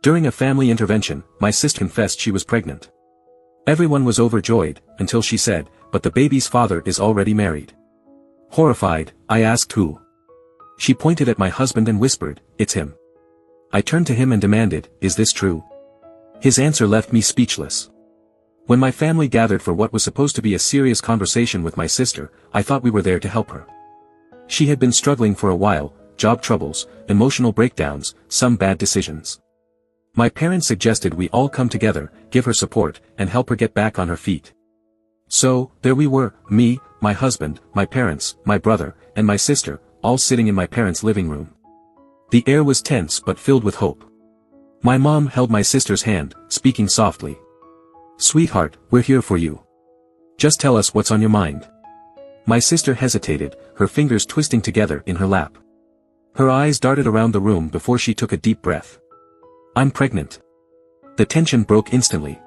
During a family intervention, my sister confessed she was pregnant. Everyone was overjoyed, until she said, "But the baby's father is already married." Horrified, I asked who. She pointed at my husband and whispered, "It's him." I turned to him and demanded, "Is this true?" His answer left me speechless. When my family gathered for what was supposed to be a serious conversation with my sister, I thought we were there to help her. She had been struggling for a while, job troubles, emotional breakdowns, some bad decisions. My parents suggested we all come together, give her support, and help her get back on her feet. So, there we were, me, my husband, my parents, my brother, and my sister, all sitting in my parents' living room. The air was tense but filled with hope. My mom held my sister's hand, speaking softly. "Sweetheart, we're here for you. Just tell us what's on your mind." My sister hesitated, her fingers twisting together in her lap. Her eyes darted around the room before she took a deep breath. "I'm pregnant." The tension broke instantly.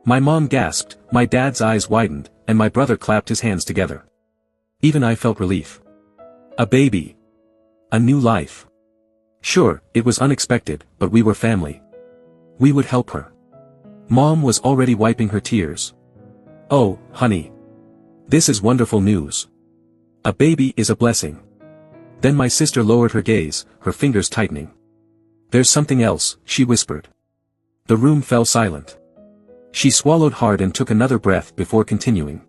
My mom gasped, my dad's eyes widened, and my brother clapped his hands together. Even I felt relief. A baby. A new life. Sure, it was unexpected, but we were family. We would help her. Mom was already wiping her tears. "Oh, honey. This is wonderful news. A baby is a blessing." Then my sister lowered her gaze, her fingers tightening. "There's something else," she whispered. The room fell silent. She swallowed hard and took another breath before continuing.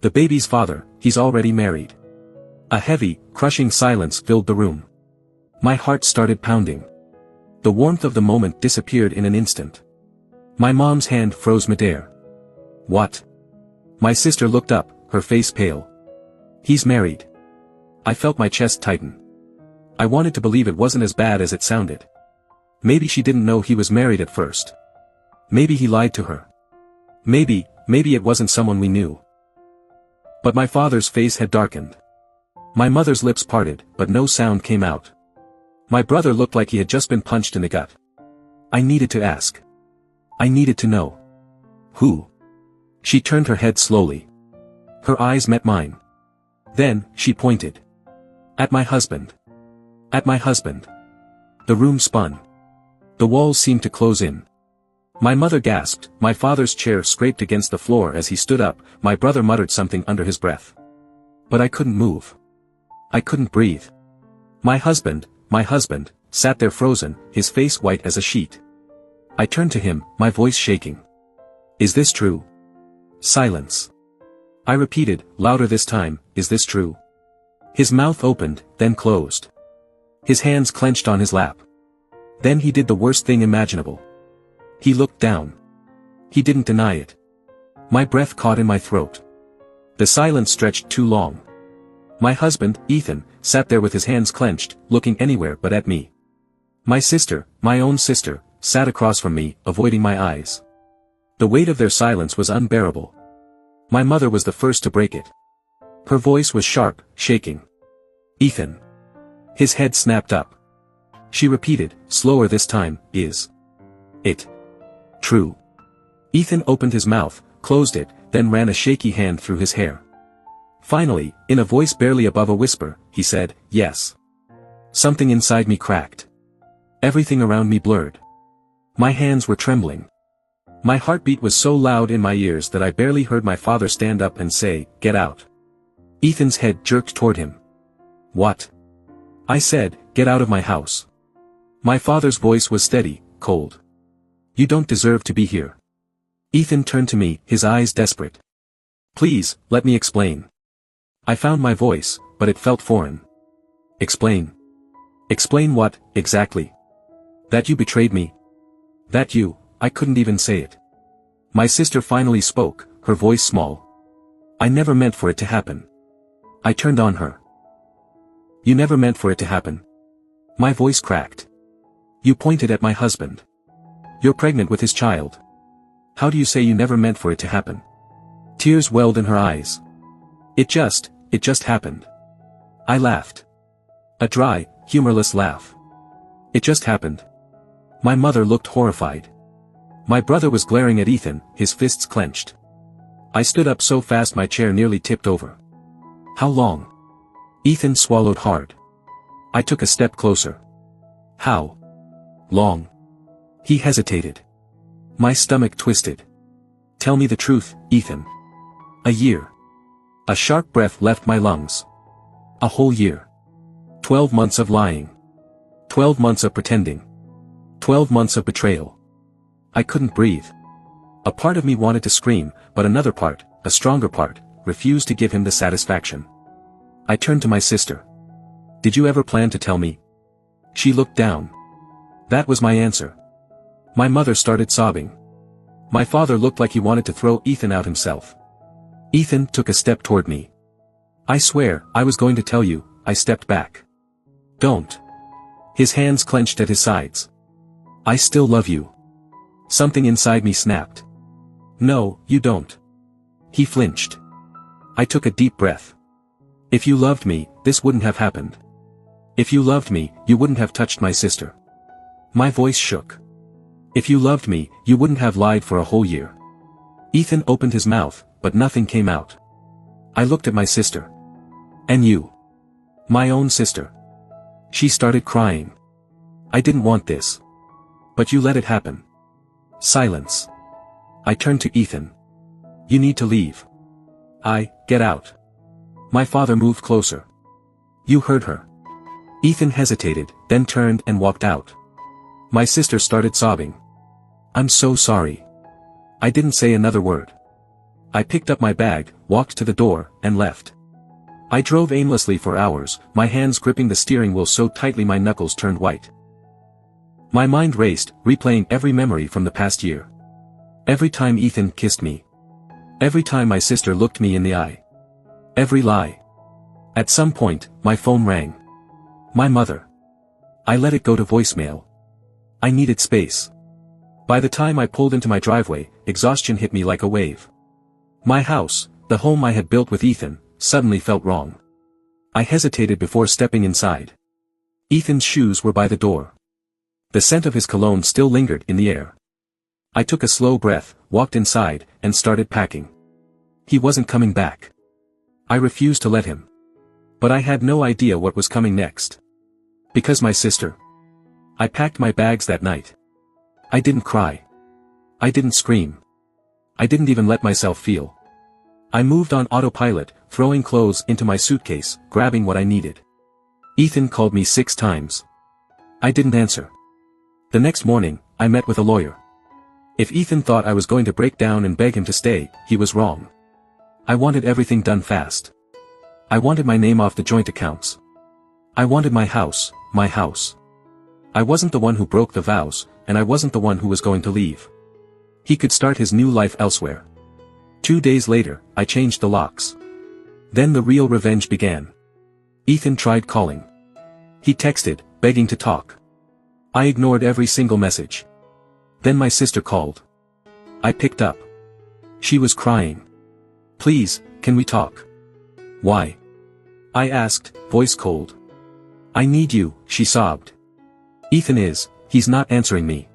"The baby's father, he's already married." A heavy, crushing silence filled the room. My heart started pounding. The warmth of the moment disappeared in an instant. My mom's hand froze midair. "What?" My sister looked up, her face pale. "He's married." I felt my chest tighten. I wanted to believe it wasn't as bad as it sounded. Maybe she didn't know he was married at first. Maybe he lied to her. Maybe it wasn't someone we knew. But my father's face had darkened. My mother's lips parted, but no sound came out. My brother looked like he had just been punched in the gut. I needed to ask. I needed to know. "Who?" She turned her head slowly. Her eyes met mine. Then, she pointed. "At my husband. At my husband." The room spun. The walls seemed to close in. My mother gasped, my father's chair scraped against the floor as he stood up, my brother muttered something under his breath. But I couldn't move. I couldn't breathe. My husband, sat there frozen, his face white as a sheet. I turned to him, my voice shaking. "Is this true?" Silence. I repeated, louder this time, "Is this true?" His mouth opened, then closed. His hands clenched on his lap. Then he did the worst thing imaginable. He looked down. He didn't deny it. My breath caught in my throat. The silence stretched too long. My husband, Ethan, sat there with his hands clenched, looking anywhere but at me. My sister, my own sister, sat across from me, avoiding my eyes. The weight of their silence was unbearable. My mother was the first to break it. Her voice was sharp, shaking. "Ethan." His head snapped up. She repeated, slower this time, "Is it true?" Ethan opened his mouth, closed it, then ran a shaky hand through his hair. Finally, in a voice barely above a whisper, he said, "Yes." Something inside me cracked. Everything around me blurred. My hands were trembling. My heartbeat was so loud in my ears that I barely heard my father stand up and say, "Get out." Ethan's head jerked toward him. "What?" I said, "Get out of my house." My father's voice was steady, cold. "You don't deserve to be here." Ethan turned to me, his eyes desperate. "Please, let me explain." I found my voice, but it felt foreign. "Explain." "Explain what, exactly?" "That you betrayed me." "That you," I couldn't even say it. My sister finally spoke, her voice small. "I never meant for it to happen." I turned on her. "You never meant for it to happen?" My voice cracked. "You pointed at my husband. You're pregnant with his child. How do you say you never meant for it to happen?" Tears welled in her eyes. It just happened." I laughed. A dry, humorless laugh. "It just happened." My mother looked horrified. My brother was glaring at Ethan, his fists clenched. I stood up so fast my chair nearly tipped over. "How long?" Ethan swallowed hard. I took a step closer. "How long?" He hesitated. My stomach twisted. Tell me the truth, Ethan. A year. A sharp breath left my lungs. A whole year. 12 months of lying. 12 months of pretending. 12 months of betrayal. I couldn't breathe. A part of me wanted to scream, but another part, a stronger part, refused to give him the satisfaction. I turned to my sister. Did you ever plan to tell me? She looked down. That was my answer. My mother started sobbing. My father looked like he wanted to throw Ethan out himself. Ethan took a step toward me. I swear, I was going to tell you. I stepped back. Don't. His hands clenched at his sides. I still love you. Something inside me snapped. No, you don't. He flinched. I took a deep breath. If you loved me, this wouldn't have happened. If you loved me, you wouldn't have touched my sister. My voice shook. If you loved me, you wouldn't have lied for a whole year. Ethan opened his mouth, but nothing came out. I looked at my sister. And you. My own sister. She started crying. I didn't want this. But you let it happen. Silence. I turned to Ethan. You need to leave. Get out. My father moved closer. You heard her. Ethan hesitated, then turned and walked out. My sister started sobbing. I'm so sorry. I didn't say another word. I picked up my bag, walked to the door, and left. I drove aimlessly for hours, my hands gripping the steering wheel so tightly my knuckles turned white. My mind raced, replaying every memory from the past year. Every time Ethan kissed me. Every time my sister looked me in the eye. Every lie. At some point, my phone rang. My mother. I let it go to voicemail. I needed space. By the time I pulled into my driveway, exhaustion hit me like a wave. My house, the home I had built with Ethan, suddenly felt wrong. I hesitated before stepping inside. Ethan's shoes were by the door. The scent of his cologne still lingered in the air. I took a slow breath, walked inside, and started packing. He wasn't coming back. I refused to let him. But I had no idea what was coming next. Because my sister. I packed my bags that night. I didn't cry. I didn't scream. I didn't even let myself feel. I moved on autopilot, throwing clothes into my suitcase, grabbing what I needed. Ethan called me 6 times. I didn't answer. The next morning, I met with a lawyer. If Ethan thought I was going to break down and beg him to stay, he was wrong. I wanted everything done fast. I wanted my name off the joint accounts. I wanted my house, my house. I wasn't the one who broke the vows, and I wasn't the one who was going to leave. He could start his new life elsewhere. 2 days later, I changed the locks. Then the real revenge began. Ethan tried calling. He texted, begging to talk. I ignored every single message. Then my sister called. I picked up. She was crying. Please, can we talk? Why? I asked, voice cold. I need you, she sobbed. He's not answering me.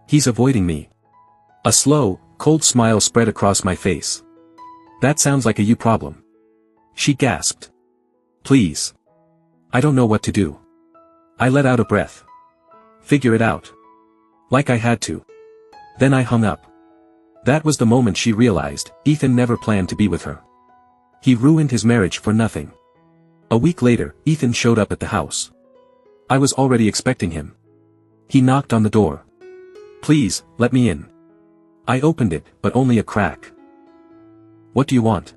He's avoiding me. A slow, cold smile spread across my face. That sounds like a you problem. She gasped. Please. I don't know what to do. I let out a breath. Figure it out. Like I had to. Then I hung up. That was the moment she realized, Ethan never planned to be with her. He ruined his marriage for nothing. A week later, Ethan showed up at the house. I was already expecting him. He knocked on the door. Please, let me in. I opened it, but only a crack. What do you want?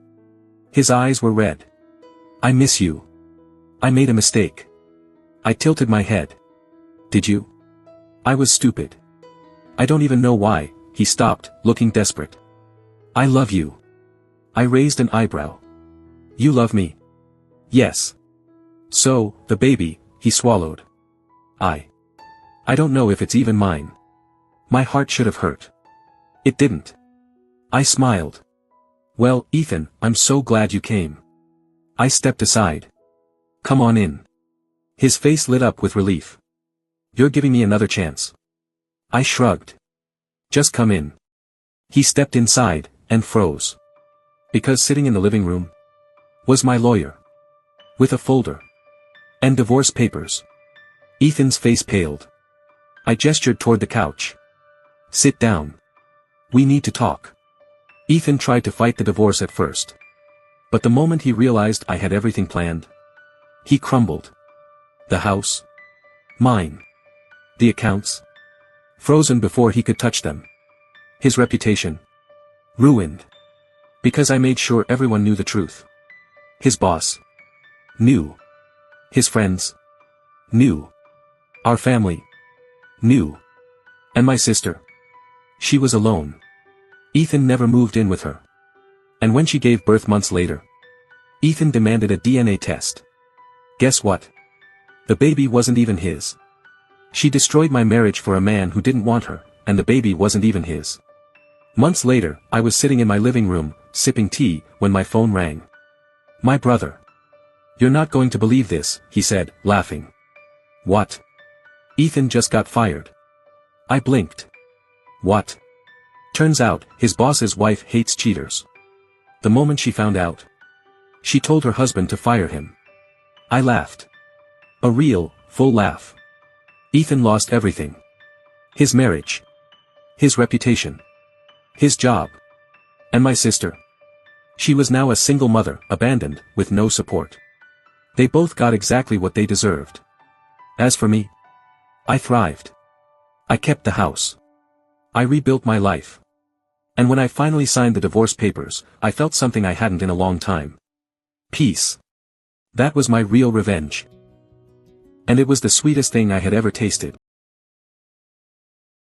His eyes were red. I miss you. I made a mistake. I tilted my head. Did you? I was stupid. I don't even know why. He stopped, looking desperate. I love you. I raised an eyebrow. You love me? Yes. So, the baby, he swallowed. I don't know if it's even mine. My heart should have hurt. It didn't. I smiled. Well, Ethan, I'm so glad you came. I stepped aside. Come on in. His face lit up with relief. You're giving me another chance. I shrugged. Just come in. He stepped inside, and froze. Because sitting in the living room was my lawyer. With a folder. And divorce papers. Ethan's face paled. I gestured toward the couch. Sit down. We need to talk. Ethan tried to fight the divorce at first. But the moment he realized I had everything planned, he crumbled. The house? Mine. The accounts? Frozen before he could touch them. His reputation? Ruined. Because I made sure everyone knew the truth. His boss knew. His friends knew. Our family knew. And my sister. She was alone. Ethan never moved in with her. And when she gave birth months later, Ethan demanded a DNA test. Guess what? The baby wasn't even his. She destroyed my marriage for a man who didn't want her, and the baby wasn't even his. Months later, I was sitting in my living room, sipping tea, when my phone rang. My brother. You're not going to believe this, he said, laughing. What? Ethan just got fired. I blinked. What? Turns out, his boss's wife hates cheaters. The moment she found out, she told her husband to fire him. I laughed. A real, full laugh. Ethan lost everything. His marriage. His reputation. His job. And my sister. She was now a single mother, abandoned, with no support. They both got exactly what they deserved. As for me, I thrived. I kept the house. I rebuilt my life. And when I finally signed the divorce papers, I felt something I hadn't in a long time. Peace. That was my real revenge. And it was the sweetest thing I had ever tasted.